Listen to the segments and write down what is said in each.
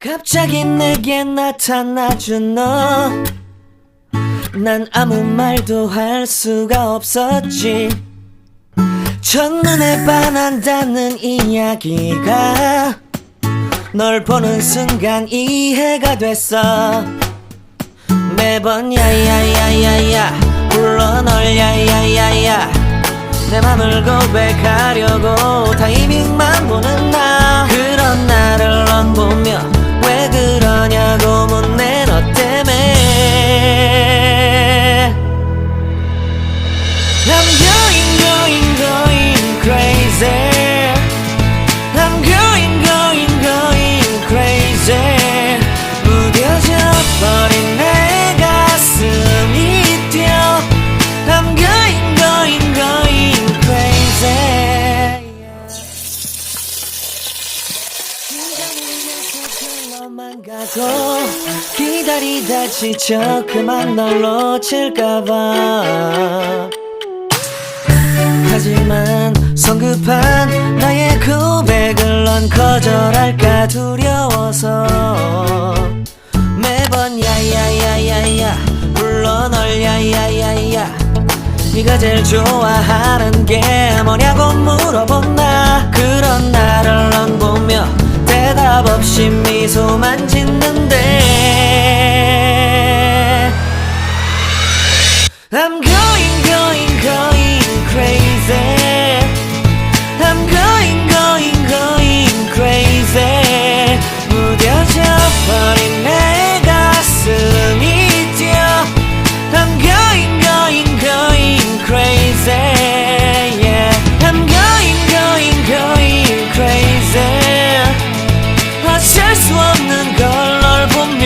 갑자기 내게 나타나준 너, 난 아무 말도 할 수가 없었지. 첫눈에 반한다는 이야기가 널 보는 순간 이해가 됐어. 매번 야야야야야 불러 널 야야야야, 내 맘을 고백하려고 타이밍만 보는 나. 그런 나를 넌 보며 왜 그러냐고 묻네. 너 때문에 I'm going crazy. I'm going crazy. 무뎌져 버린 내 가슴이 뛰어. I'm going crazy. 길러만 가고 기다리다 지쳐 그만 널 놓칠까봐. 하지만 성급한 나의 고백을 넌 거절할까 두려워서 매번 야야야야야 불러 널 야야야야. 네가 제일 좋아하는 게 뭐냐고 물어본 나. 그런 나를 넌 보며 대답 없이 미소만 짓는데 I'm going crazy. I'm going crazy. 무뎌져 버린 내 가슴이 뛰어. I'm going crazy. Yeah. I'm going crazy. 어쩔 수 없는 걸 널 보면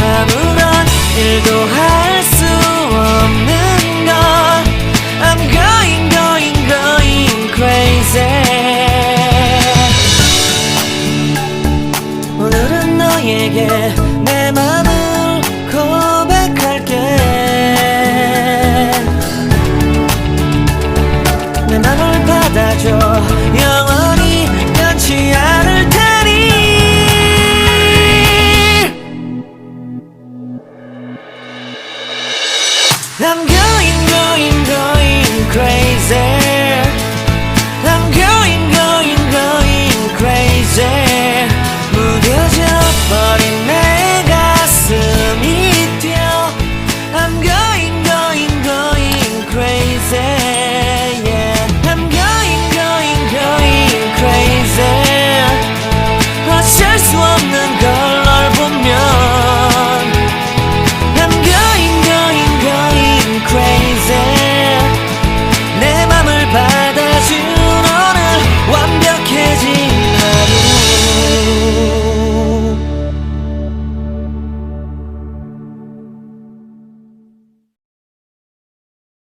아무런 일도 할 수 없는 걸. I'm going crazy. 오늘은 너에게 내 맘